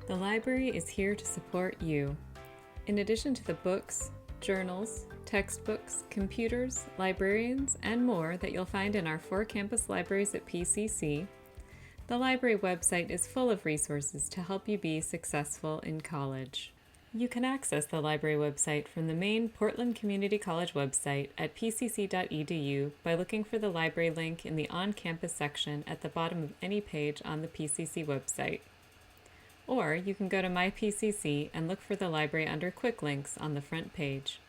The library is here to support you. In addition to the books, journals, textbooks, computers, librarians, and more that you'll find in our 4 campus libraries at PCC, the library website is full of resources to help you be successful in college. You can access the library website from the main Portland Community College website at pcc.edu by looking for the library link in the on-campus section at the bottom of any page on the PCC website. Or you can go to My PCC and look for the library under Quick Links on the front page.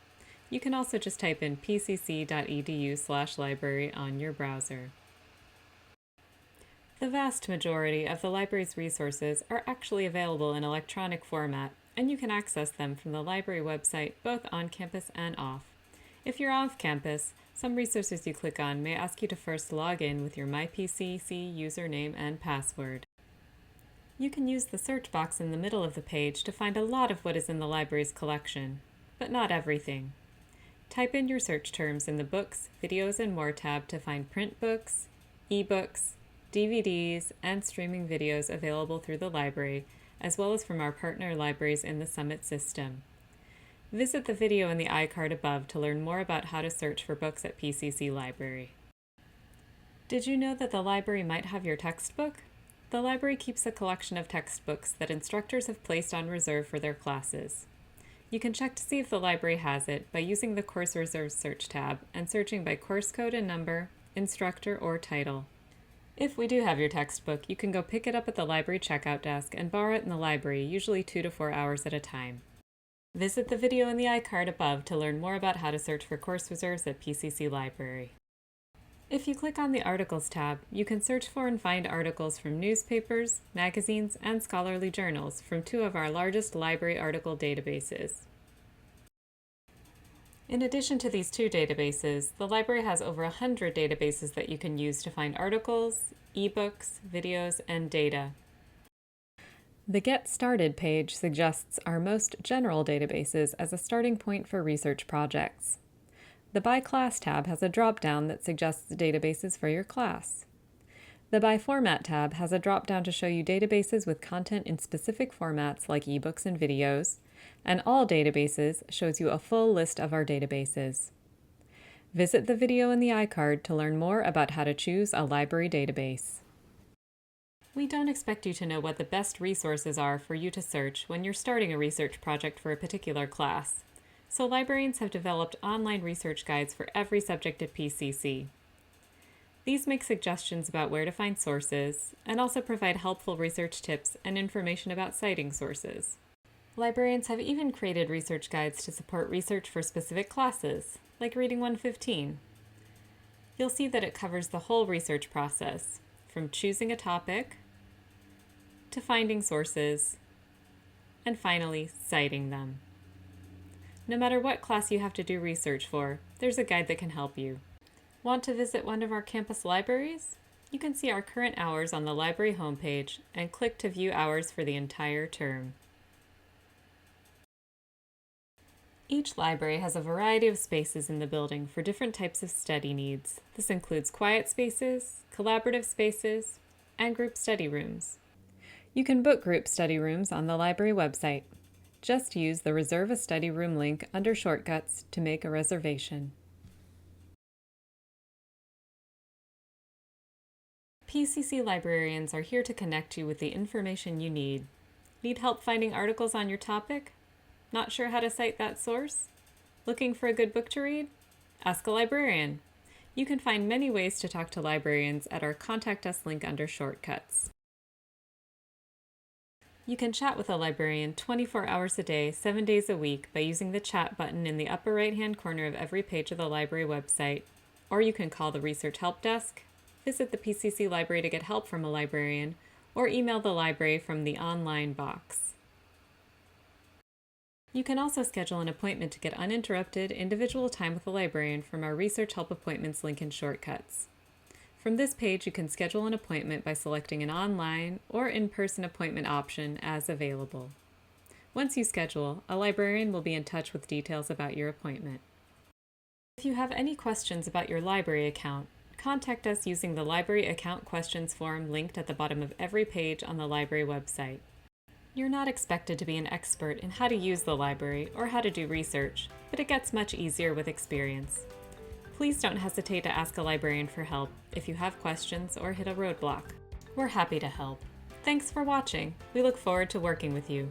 You can also just type in pcc.edu/library on your browser. The vast majority of the library's resources are actually available in electronic format, and you can access them from the library website both on campus and off. If you're off campus, some resources you click on may ask you to first log in with your MyPCC username and password. You can use the search box in the middle of the page to find a lot of what is in the library's collection, but not everything. Type in your search terms in the Books, Videos, and More tab to find print books, ebooks, DVDs, and streaming videos available through the library, as well as from our partner libraries in the Summit system. Visit the video in the iCard above to learn more about how to search for books at PCC Library. Did you know that the library might have your textbook? The library keeps a collection of textbooks that instructors have placed on reserve for their classes. You can check to see if the library has it by using the Course Reserve search tab and searching by course code and number, instructor, or title. If we do have your textbook, you can go pick it up at the library checkout desk and borrow it in the library, usually 2 to 4 hours at a time. Visit the video in the iCard above to learn more about how to search for course reserves at PCC Library. If you click on the Articles tab, you can search for and find articles from newspapers, magazines, and scholarly journals from 2 of our largest library article databases. In addition to these 2 databases, the library has over 100 databases that you can use to find articles, ebooks, videos, and data. The Get Started page suggests our most general databases as a starting point for research projects. The By Class tab has a drop-down that suggests databases for your class. The By Format tab has a drop-down to show you databases with content in specific formats like ebooks and videos, and All Databases shows you a full list of our databases. Visit the video in the iCard to learn more about how to choose a library database. We don't expect you to know what the best resources are for you to search when you're starting a research project for a particular class. So librarians have developed online research guides for every subject at PCC. These make suggestions about where to find sources, and also provide helpful research tips and information about citing sources. Librarians have even created research guides to support research for specific classes, like Reading 115. You'll see that it covers the whole research process, from choosing a topic, to finding sources, and finally, citing them. No matter what class you have to do research for, there's a guide that can help you. Want to visit one of our campus libraries? You can see our current hours on the library homepage and click to view hours for the entire term. Each library has a variety of spaces in the building for different types of study needs. This includes quiet spaces, collaborative spaces, and group study rooms. You can book group study rooms on the library website. Just use the Reserve a Study Room link under Shortcuts to make a reservation. PCC librarians are here to connect you with the information you need. Need help finding articles on your topic? Not sure how to cite that source? Looking for a good book to read? Ask a librarian. You can find many ways to talk to librarians at our Contact Us link under Shortcuts. You can chat with a librarian 24 hours a day, 7 days a week by using the chat button in the upper right-hand corner of every page of the library website, or you can call the Research Help Desk, visit the PCC library to get help from a librarian, or email the library from the online box. You can also schedule an appointment to get uninterrupted, individual time with a librarian from our Research Help Appointments link in Shortcuts. From this page, you can schedule an appointment by selecting an online or in-person appointment option as available. Once you schedule, a librarian will be in touch with details about your appointment. If you have any questions about your library account, contact us using the Library Account Questions form linked at the bottom of every page on the library website. You're not expected to be an expert in how to use the library or how to do research, but it gets much easier with experience. Please don't hesitate to ask a librarian for help if you have questions or hit a roadblock. We're happy to help. Thanks for watching. We look forward to working with you.